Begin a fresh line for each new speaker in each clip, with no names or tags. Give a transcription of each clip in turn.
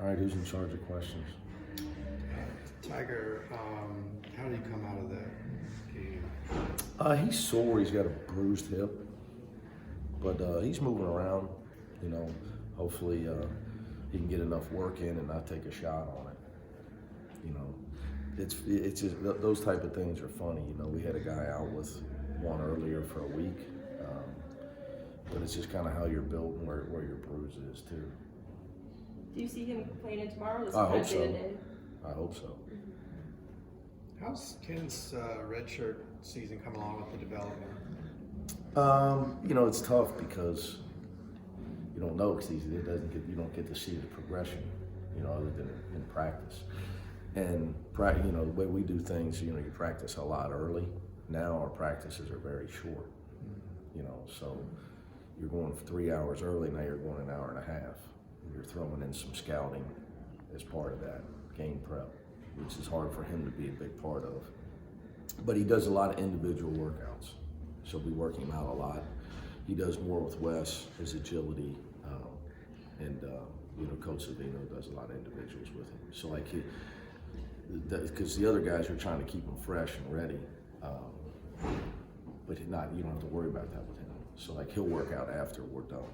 All right, who's in charge of questions?
Tiger, how did he come out of that game?
He's sore. He's got a bruised hip, but he's moving around. You know, hopefully he can get enough work in and not take a shot on it. You know, it's just those type of things are funny. You know, we had a guy out with one earlier for a week, but it's just kind of how you're built and where your bruise is too.
Do you see him playing in tomorrow?
I hope so. I hope so.
How's Ken's redshirt season come along with the development?
You know, it's tough because you don't know because you don't get to see the progression, you know, other than in practice. And you know, the way we do things, you know, you practice a lot early. Now our practices are very short. You know, so you're going 3 hours early. Now you're going an hour and a half. You're throwing in some scouting as part of that game prep, which is hard for him to be a big part of. But he does a lot of individual workouts, so we work him out a lot. He does more with Wes, his agility, and you know, Coach Savino does a lot of individuals with him. So like because the other guys are trying to keep him fresh and ready, but you don't have to worry about that with him. So like he'll work out after we're done.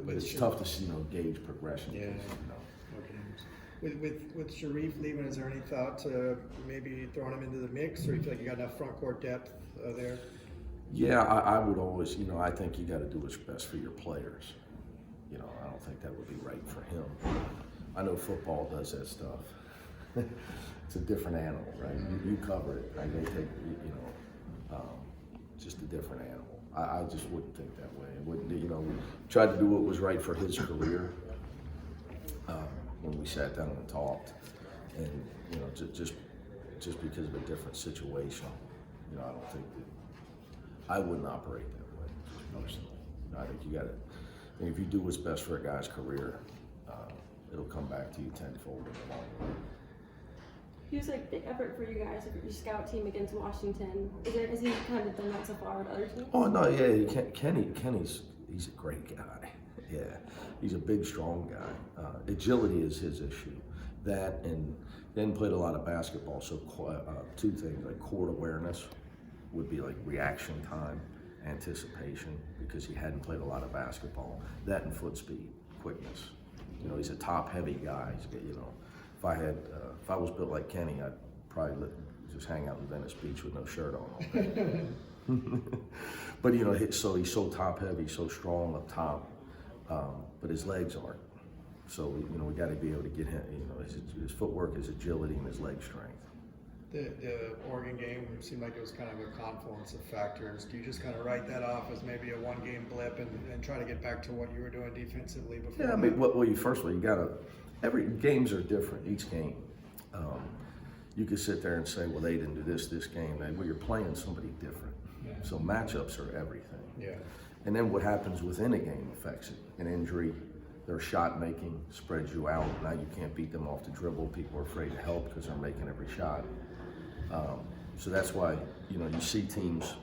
But it's tough to see, you know, gauge progression.
Yeah.
You know.
Okay. With Sharif leaving, is there any thought to maybe throwing him into the mix, or you feel like you got enough front court depth there?
Yeah, I would always, you know, I think you got to do what's best for your players. You know, I don't think that would be right for him. I know football does that stuff. It's a different animal, right? You cover it, right? They take, you know, just a different animal. I just wouldn't think that way. It wouldn't, you know, we tried to do what was right for his career when we sat down and talked, and you know, just because of a different situation, you know, I don't think that I wouldn't operate that way personally. You know, I think you got to. If you do what's best for a guy's career, it'll come back to you tenfold in the long run.
He was like big effort for you guys, like your scout team against Washington. Has he kind of done that so far with other teams?
Oh no, yeah, Kenny's he's a great guy. Yeah, he's a big, strong guy. Agility is his issue. That and then played a lot of basketball. So two things like court awareness would be like reaction time, anticipation, because he hadn't played a lot of basketball. That and foot speed, quickness. You know, he's a top-heavy guy. You know, if I was built like Kenny, I'd probably just hang out in Venice Beach with no shirt on all day. But you know, so he's so top-heavy, so strong up top, but his legs aren't. So you know, we got to be able to get him. You know, his footwork, his agility, and his leg strength.
The Oregon game seemed like it was kind of a confluence of factors. Do you just kind of write that off as maybe a one-game blip and try to get back to what you were doing defensively before?
Yeah, I mean, well, you gotta. Every games are different. Each game, you could sit there and say, well, they didn't do this game. Well, you're playing somebody different.
Yeah.
So matchups are everything.
Yeah.
And then what happens within a game affects it. An injury, their shot making spreads you out. Now you can't beat them off the dribble. People are afraid to help because they're making every shot. So that's why, you know, you see teams,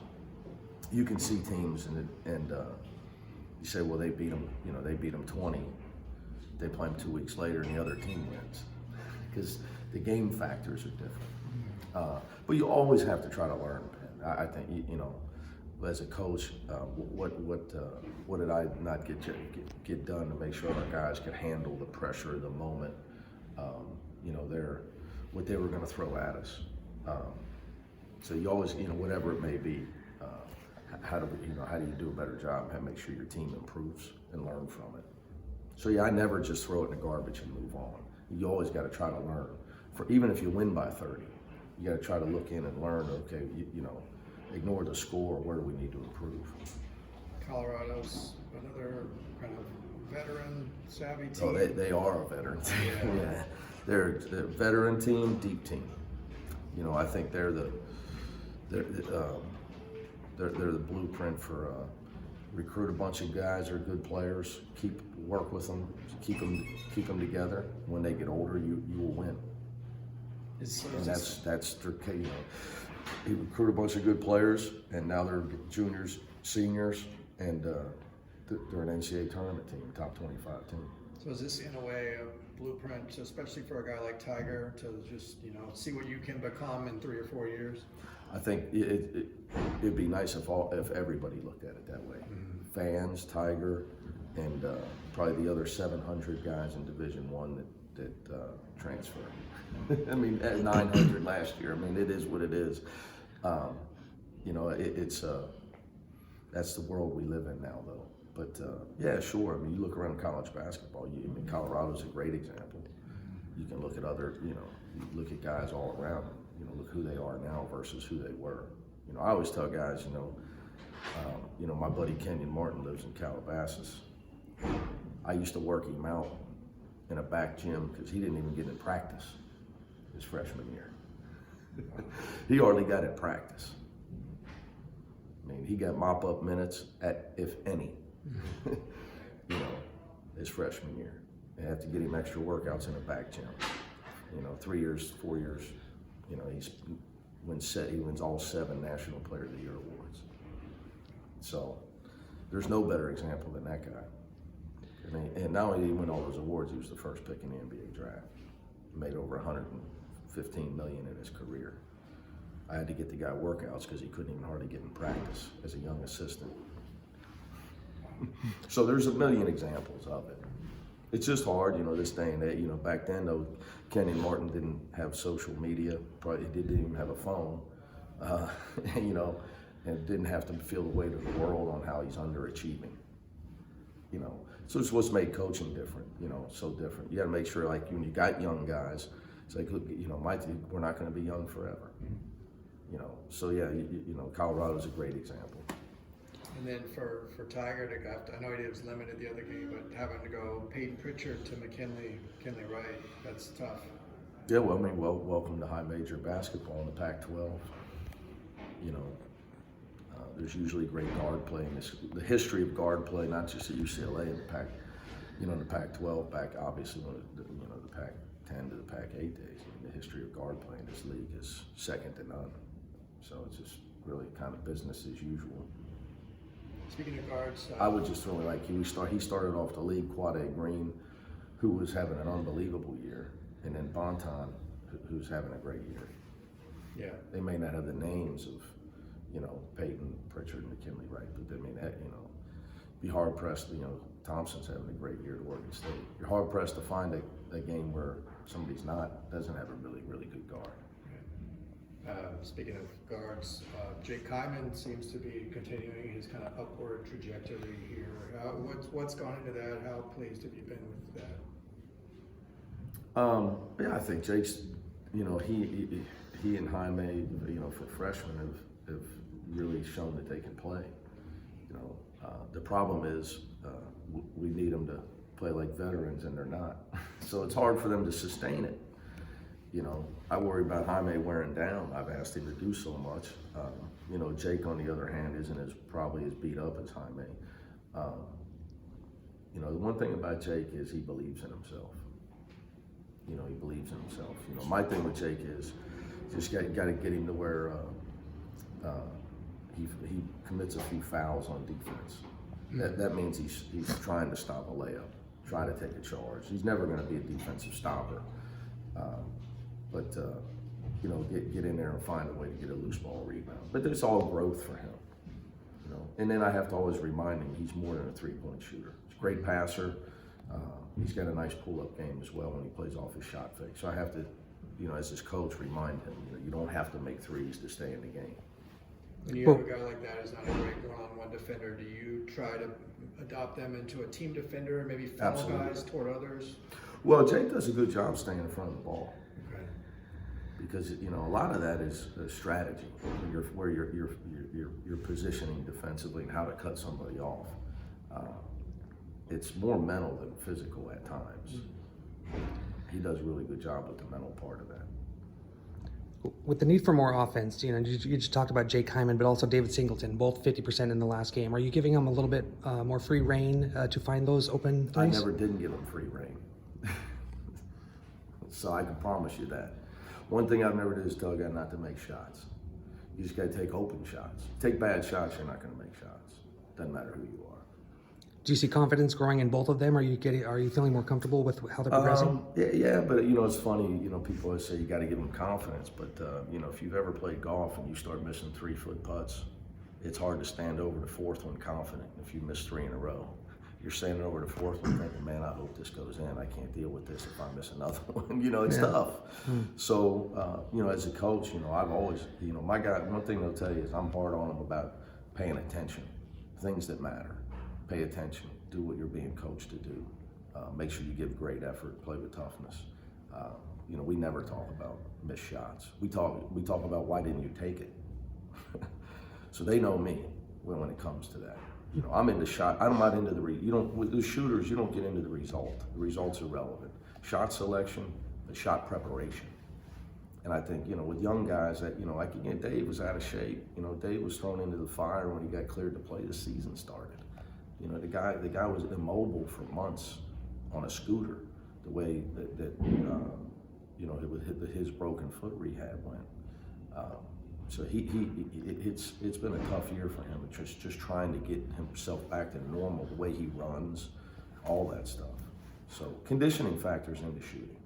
you can see teams and you say, well, they beat them, you know, they beat them 20. They play them 2 weeks later and the other team wins because the game factors are different. But you always have to try to learn. I think, you know, as a coach, what did I not get done to make sure our guys could handle the pressure of the moment? You know, what they were going to throw at us. So you always, you know, whatever it may be, how do you do a better job and make sure your team improves and learn from it? So yeah, I never just throw it in the garbage and move on. You always got to try to learn. Even if you win by 30, you got to try to look in and learn. Okay, you know, ignore the score. Where do we need to improve?
Colorado's another kind of veteran savvy team.
Oh, they are a veteran team. Yeah, they're a veteran team, deep team. You know, I think they're the blueprint for recruit a bunch of guys that are good players, work with them, keep them together. When they get older, you will win. And that's their key. You know, you recruit a bunch of good players, and now they're juniors, seniors, and they're an NCAA tournament team, top 25 team.
So is this in a way a blueprint, especially for a guy like Tiger, to just, see what you can become in 3 or 4 years?
I think it'd be nice if everybody looked at it that way. Fans, Tiger, and probably the other 700 guys in Division I that transfer. I mean, at 900 last year. I mean, it is what it is. It's that's the world we live in now, though. But yeah, sure. I mean, you look around college basketball. Colorado's a great example. You can look at other, you look at guys all around. Look who they are now versus who they were. I always tell guys, my buddy Kenyon Martin lives in Calabasas. I used to work him out in a back gym because he didn't even get in practice his freshman year. He hardly got in practice. I mean, he got mop-up minutes if any, his freshman year. They have to get him extra workouts in a back gym. 3 years, 4 years, he wins all 7 National Player of the Year awards. So there's no better example than that guy. And not only did he win all those awards, he was the first pick in the NBA draft. He made over $115 million in his career. I had to get the guy workouts because he couldn't even hardly get in practice as a young assistant. So there's a million examples of it. It's just hard, this day and age. Back then, though, Kenyon Martin didn't have social media. Probably didn't even have a phone, and didn't have to feel the weight of the world on how he's underachieving. So it's what's made coaching different, so different. You got to make sure, like, when you got young guys, it's like, look, we're not going to be young forever. So yeah, Colorado's a great example.
And then for Tiger to go, I know he was limited the other game, but having to go Peyton Pritchard to McKinley Wright, that's tough.
Yeah, well, I mean, welcome to high major basketball in the Pac-12. There's usually great guard play. The history of guard play, not just at UCLA in the Pac-12, back obviously, the Pac-10 to the Pac-8 days. The history of guard play in this league is second to none. So it's just really kind of business as usual.
Speaking of guards,
I would just throw it like he started off the league, Quade Green, who was having an unbelievable year, and then Bonton, who's having a great year.
Yeah.
They may not have the names of, Peyton, Pritchard, and McKinley Wright, but I mean, be hard pressed. Thompson's having a great year at Oregon State. You're hard pressed to find a game where somebody's doesn't have a really, really good guard.
Speaking of guards, Jake Kyman seems to be continuing his kind of upward trajectory here. What's gone into that? How pleased have you been with that?
Yeah, I think Jake's, he and Jaime, for freshmen have really shown that they can play. The problem is we need them to play like veterans, and they're not. So it's hard for them to sustain it. I worry about Jaime wearing down. I've asked him to do so much. Jake, on the other hand, isn't probably as beat up as Jaime. The one thing about Jake is he believes in himself. He believes in himself. My thing with Jake is just got to get him to where he commits a few fouls on defense. That means he's trying to stop a layup, try to take a charge. He's never going to be a defensive stopper. But get in there and find a way to get a loose ball rebound. But it's all growth for him, And then I have to always remind him he's more than a three-point shooter. He's a great passer. He's got a nice pull-up game as well when he plays off his shot fake. So I have to, as his coach, remind him, you don't have to make threes to stay in the game.
When you have a guy like that who's not a great one-on-one defender, do you try to adopt them into a team defender, maybe foul guys toward others?
Well, Jake does a good job staying in front of the ball.
Okay.
Because a lot of that is strategy, where you're positioning defensively and how to cut somebody off. It's more mental than physical at times. He does a really good job with the mental part of that.
With the need for more offense, you just talked about Jake Hyman, but also David Singleton, both 50% in the last game. Are you giving them a little bit more free reign to find those open threes?
I never didn't give them free reign. So I can promise you that. One thing I've never did is tell a guy not to make shots. You just got to take open shots. Take bad shots, you're not going to make shots. Doesn't matter who you are.
Do you see confidence growing in both of them? Are you feeling more comfortable with how they're progressing?
Yeah, but it's funny. People always say you got to give them confidence, but if you've ever played golf and you start missing 3-foot putts, it's hard to stand over the fourth one confident. If you miss 3 in a row, you're standing over the fourth one thinking, "Man, I hope this goes in. I can't deal with this if I miss another one." It's tough. So, as a coach, I've always, my guy. One thing they'll tell you is I'm hard on them about paying attention, things that matter. Pay attention. Do what you're being coached to do. Make sure you give great effort. Play with toughness. We never talk about missed shots. We talk about why didn't you take it. So they know me when it comes to that. I'm into shot. I'm not into with the shooters. You don't get into the result. The result's irrelevant. Shot selection, the shot preparation. And I think with young guys that like again, Dave was out of shape. Dave was thrown into the fire when he got cleared to play. The season started. The guy was immobile for months on a scooter. The way that his broken foot rehab went. So it's been a tough year for him. Just trying to get himself back to normal, the way he runs, all that stuff. So conditioning factors into shooting.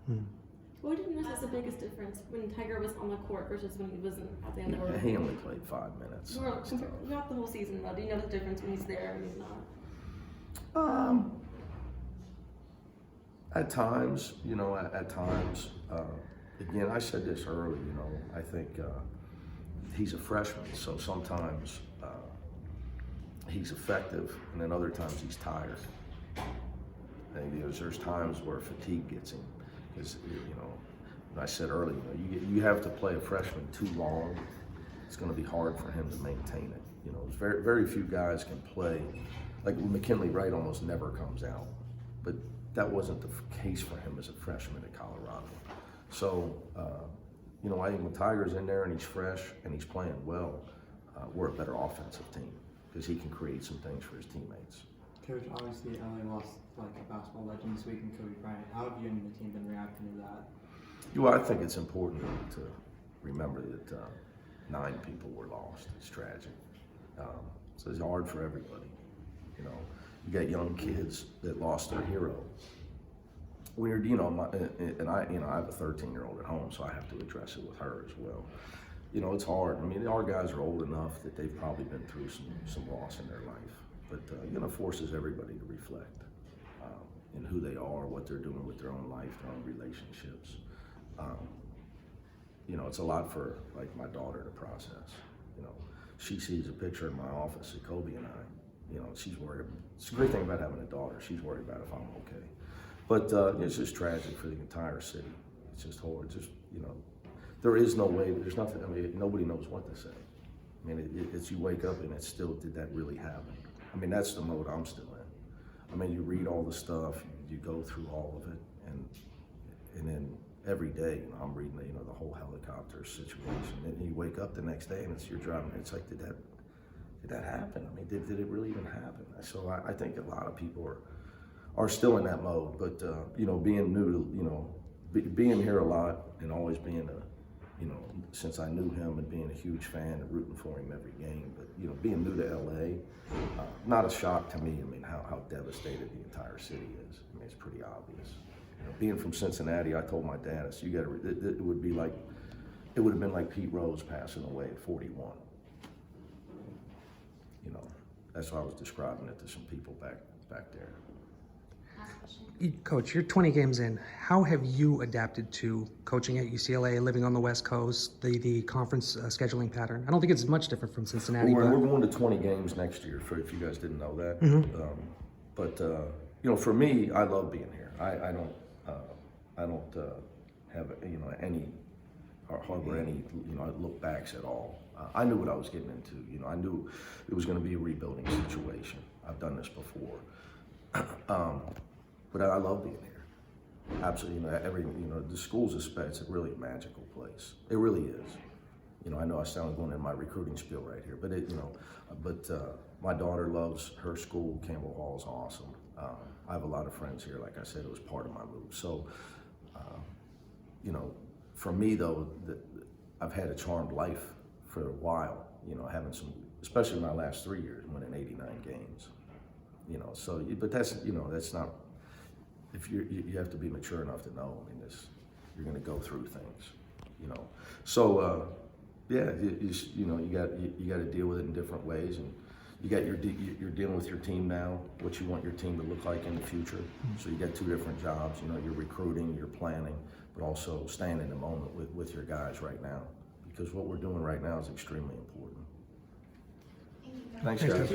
What did you notice the biggest difference when Tiger was on the court versus when he wasn't at the end of the
He only played 5 minutes.
Not the whole season though. Do you know the difference when he's there and he's not?
At times, again, I said this early, I think he's a freshman, so sometimes he's effective, and then other times he's tired. And, there's times where fatigue gets him, because, I said earlier, you have to play a freshman too long, it's going to be hard for him to maintain it. Very, very few guys can play. Like McKinley Wright almost never comes out, but that wasn't the case for him as a freshman at Colorado. So, I think when Tiger's in there and he's fresh and he's playing well, we're a better offensive team because he can create some things for his teammates.
Coach, obviously LA lost like a basketball legend this week in Kobe Bryant. How have you and the team been reacting to that?
I think it's important to remember that 9 people were lost. It's tragic. So it's hard for everybody. You got young kids that lost their hero. When you're, I have a 13-year-old at home, so I have to address it with her as well. It's hard. Our guys are old enough that they've probably been through some loss in their life, but forces everybody to reflect in who they are, what they're doing with their own life, their own relationships. It's a lot for like my daughter to process. She sees a picture in my office of Kobe and I. She's worried. It's a great thing about having a daughter. She's worried about if I'm okay. But it's just tragic for the entire city. It's just horrible. There is no way. There's nothing. Nobody knows what to say. It's you wake up and it's still, did that really happen? That's the mode I'm still in. You read all the stuff, you go through all of it, and then every day, I'm reading the whole helicopter situation. And you wake up the next day and you're driving. It's like, did that happen? Did it really even happen? So I think a lot of people are still in that mode. But being new to being here a lot and always being since I knew him and being a huge fan and rooting for him every game. But being new to LA, not a shock to me. How devastated the entire city is. It's pretty obvious. Being from Cincinnati, I told my dad, I said, it would have been like Pete Rose passing away at 41. That's why I was describing it to some people back there.
Coach, you're 20 games in. How have you adapted to coaching at UCLA, living on the West Coast, the conference scheduling pattern? I don't think it's much different from Cincinnati.
We're going to 20 games next year, if you guys didn't know that. But for me, I love being here. I don't have any harbor any look backs at all. I knew what I was getting into. I knew it was going to be a rebuilding situation. I've done this before. But I love being here. Absolutely. The school's it's really a magical place. It really is. I know I sound going in my recruiting spiel right here, but my daughter loves her school. Campbell Hall is awesome. I have a lot of friends here. Like I said, it was part of my move. So, for me though, I've had a charmed life for a while. Having some, especially my last 3 years, winning 89 games. You know, so, but that's, you know, that's not, if you have to be mature enough to know, I mean, you're gonna go through things, you know. So, yeah, you know, you got to deal with it in different ways, and you're dealing with your team now, what you want your team to look like in the future. So you got two different jobs, you know, you're recruiting, you're planning, but also staying in the moment with your guys right now, because what we're doing right now is extremely important. Thanks, guys.